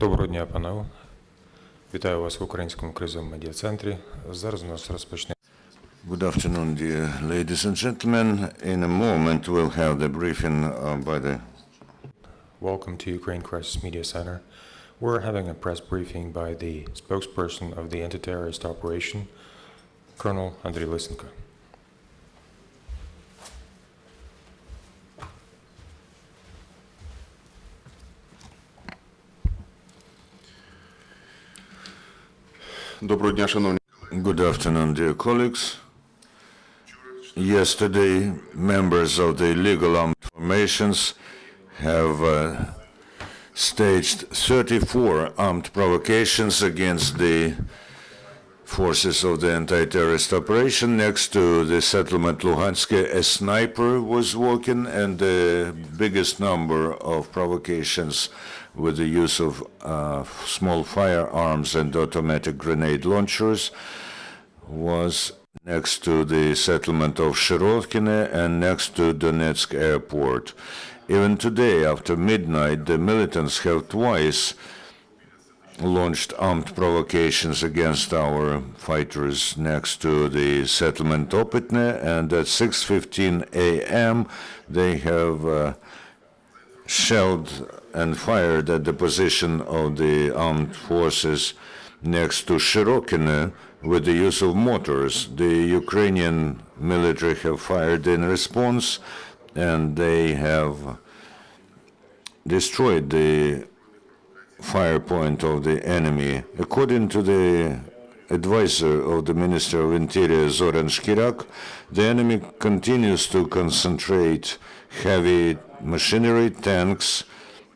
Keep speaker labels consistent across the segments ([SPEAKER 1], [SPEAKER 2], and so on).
[SPEAKER 1] Доброго дня, панове. Вітаю вас в Українському кризовому медіа-центрі. Зараз у нас розпочне.
[SPEAKER 2] Good afternoon, dear ladies and gentlemen. In a moment, we'll have the briefing by the...
[SPEAKER 1] Welcome to Ukraine Crisis Media Center. We're having a press briefing by the spokesperson of the Antiterrorist operation, Colonel Andriy Lysenko.
[SPEAKER 3] Доброго дня, шановні.
[SPEAKER 2] Good afternoon, dear colleagues. Yesterday, members of the illegal armed formations have staged 34 armed provocations against the forces of the anti-terrorist operation. Next to the settlement Luhansk, a sniper was working, and the biggest number of provocations with the use of small firearms and automatic grenade launchers was next to the settlement of Shirokine and next to Donetsk airport. Even today, after midnight, the militants have twice launched armed provocations against our fighters next to the settlement Opitne, and at 6:15 a.m. they have shelled and fired at the position of the armed forces next to Shirokine with the use of mortars. The Ukrainian military have fired in response, and they have destroyed the fire point of the enemy. According to the advisor of the Minister of Interior, Zoran Shkirak, the enemy continues to concentrate heavy machinery, tanks,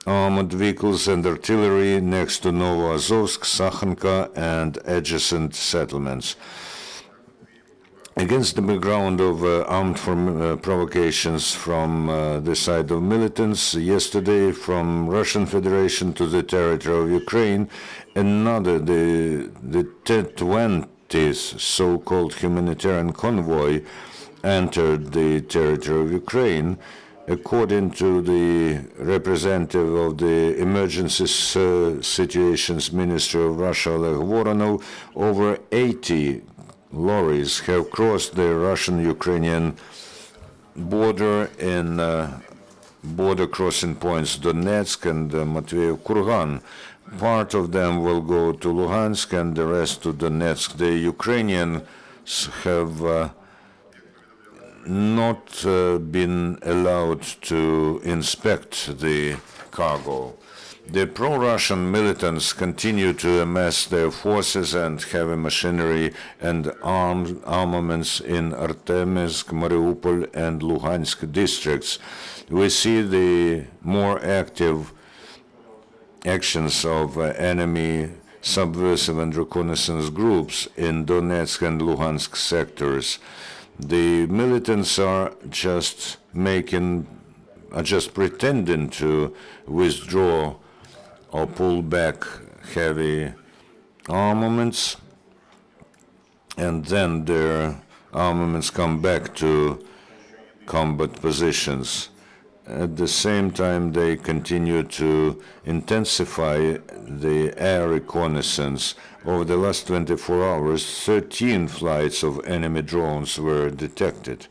[SPEAKER 2] armored vehicles and artillery next to Novoazovsk, Sakhanka and adjacent settlements. Against the background of armed provocations from the side of militants, yesterday from Russian Federation to the territory of Ukraine, the 20th so-called humanitarian convoy entered the territory of Ukraine. According to the representative of the Emergency Situations Ministry of Russia, Oleg Voronov, over 80 lorries have crossed the Russian-Ukrainian border in border crossing points Donetsk and Matveyev-Kurgan. Part of them will go to Luhansk and the rest to Donetsk. The Ukrainians have not been allowed to inspect the cargo. The pro-Russian militants continue to amass their forces and heavy machinery and armaments in Artemivsk, Mariupol and Luhansk districts. We see the more active actions of enemy subversive and reconnaissance groups in Donetsk and Luhansk sectors. The militants are just pretending to withdraw or pull back heavy armaments, and then their armaments come back to combat positions. At the same time, they continue to intensify the air reconnaissance. Over the last 24 hours, 13 flights of enemy drones were detected.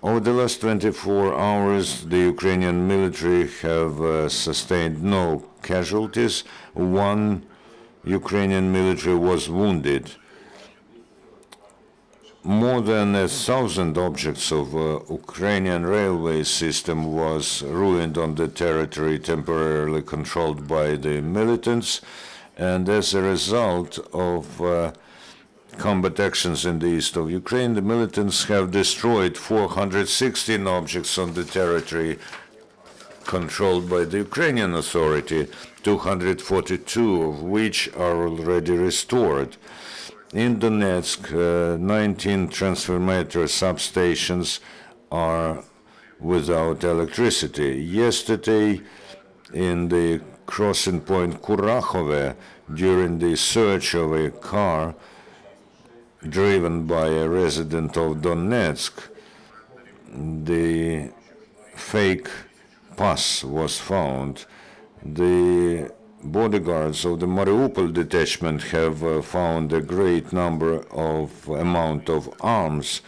[SPEAKER 2] Over the last 24 hours, the Ukrainian military have sustained no casualties. One Ukrainian military was wounded. More than 1,000 objects of Ukrainian railway system was ruined on the territory temporarily controlled by the militants, and as a result of combat actions in the east of Ukraine, the militants have destroyed 416 objects on the territory controlled by the Ukrainian authority, 242 of which are already restored. In Donetsk, 19 transformator substations are without electricity. Yesterday, in the crossing point Kurakhove, during the search of a car driven by a resident of Donetsk, the fake pass was found. The bodyguards of the Mariupol detachment have found a great amount of arms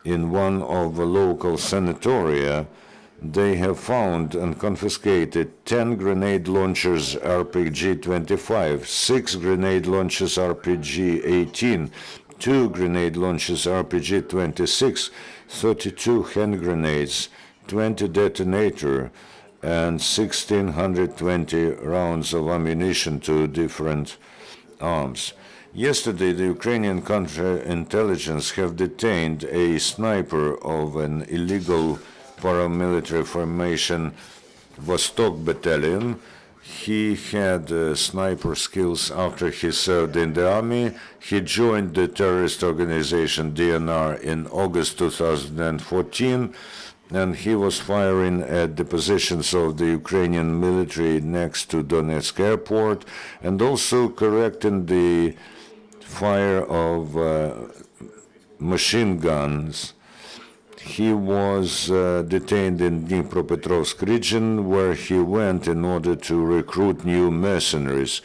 [SPEAKER 2] in one of the local sanatoria. They have found and confiscated 10 grenade launchers RPG-25, 6 grenade launchers RPG-18, 2 grenade launchers RPG-26, 32 hand grenades, 20 detonator, and 1,620 rounds of ammunition to different arms. Yesterday, the Ukrainian counterintelligence have detained a sniper of an illegal paramilitary formation, Vostok Battalion. He had sniper skills after he served in the army. He joined the terrorist organization DNR in August 2014, and he was firing at the positions of the Ukrainian military next to Donetsk airport, and also correcting the fire of machine guns. He was detained in Dnipropetrovsk region, where he went in order to recruit new mercenaries.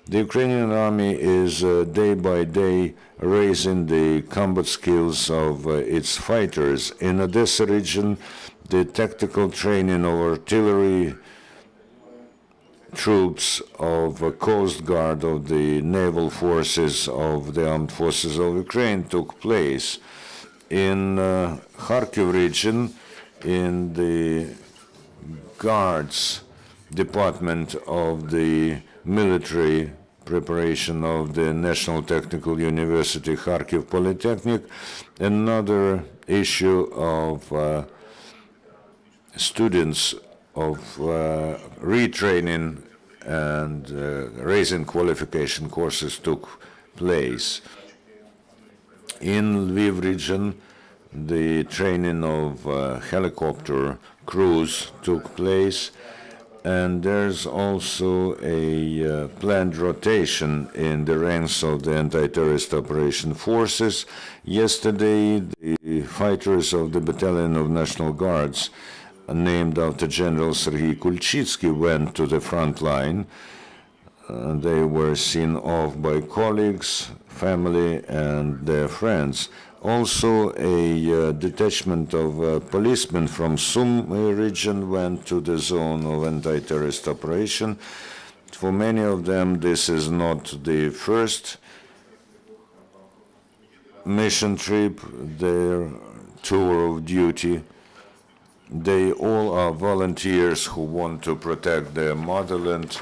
[SPEAKER 2] The Ukrainian army is day by day raising the combat skills of its fighters. In Odessa region, the tactical training of artillery troops of Coast Guard of the naval forces of the armed forces of Ukraine took place. In Kharkiv region, in the guards department of the military preparation of the National Technical University Kharkiv Polytechnic, another issue of students of retraining and raising qualification courses took place. In Lviv region, the training of helicopter crews took place, and there's also a planned rotation in the ranks of the anti-terrorist operation forces. Yesterday, the fighters of the Battalion of National Guards, named after General Serhiy Kulchitsky, went to the front line. They were seen off by colleagues, family, and their friends. Also, a detachment of policemen from Sumy region went to the zone of anti-terrorist operation. For many of them, this is not the first mission trip, their tour of duty. They all are volunteers who want to protect their motherland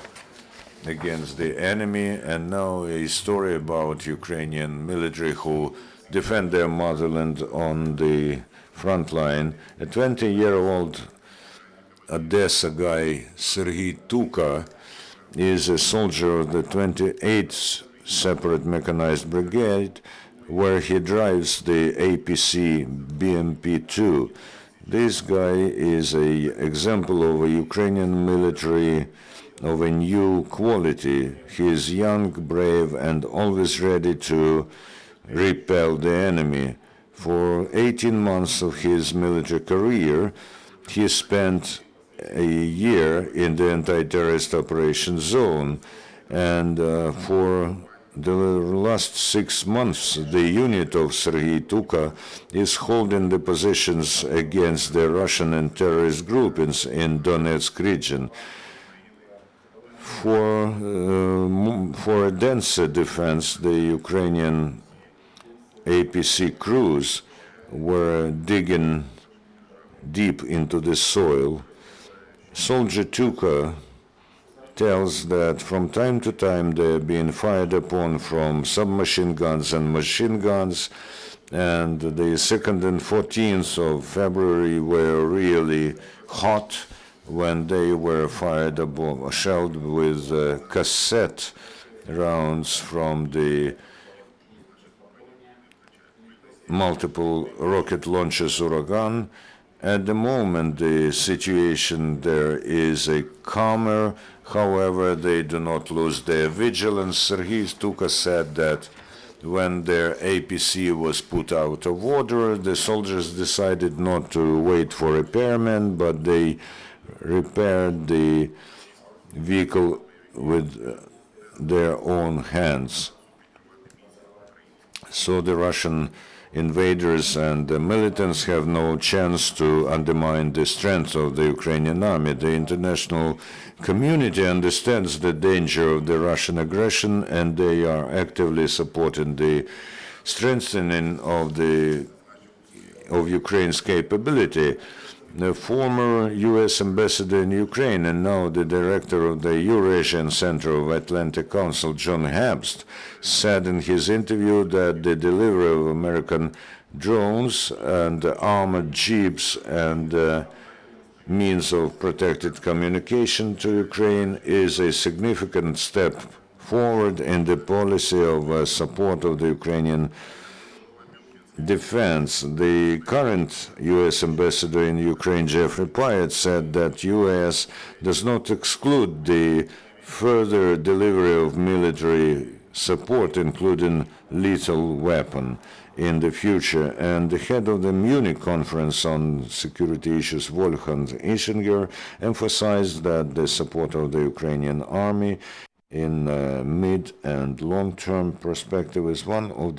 [SPEAKER 2] against the enemy. And now a story about Ukrainian military who defend their motherland on the front line. A 20-year-old Odessa guy, Serhiy Tuka, is a soldier of the 28th Separate Mechanized Brigade, where he drives the APC BMP-2. This guy is an example of a Ukrainian military of a new quality. He is young, brave, and always ready to repel the enemy. For 18 months of his military career, he spent a year in the anti-terrorist operation zone, and for the last 6 months, the unit of Serhiy Tuka is holding the positions against the Russian and terrorist groupings in Donetsk region. For a denser defense, the Ukrainian APC crews were digging deep into the soil. Soldier Tuka tells that from time to time they're being fired upon from submachine guns and machine guns, and the 2nd and 14th of February were really hot when they were shelled with cassette rounds from the multiple rocket launchers Uragan. At the moment, the situation there is a calmer. However, they do not lose their vigilance. Serhiy Tuka said that when their APC was put out of order, the soldiers decided not to wait for repairmen, but they repaired the vehicle with their own hands. So the Russian invaders and the militants have no chance to undermine the strength of the Ukrainian army. The international community understands the danger of the Russian aggression, and they are actively supporting the strengthening of Ukraine's capability. The former U.S. ambassador in Ukraine and now the director of the Eurasian Center of Atlantic Council, John Habst, said in his interview that the delivery of American drones and armored jeeps and means of protected communication to Ukraine is a significant step forward in the policy of support of the Ukrainian defense. The current U.S. ambassador in Ukraine, Jeffrey Pyatt, said that U.S. does not exclude the further delivery of military support, including lethal weapon, in the future. And the head of the Munich conference on security issues, Wolfgang Ischinger, emphasized that the support of the Ukrainian army in mid and long-term perspective is one of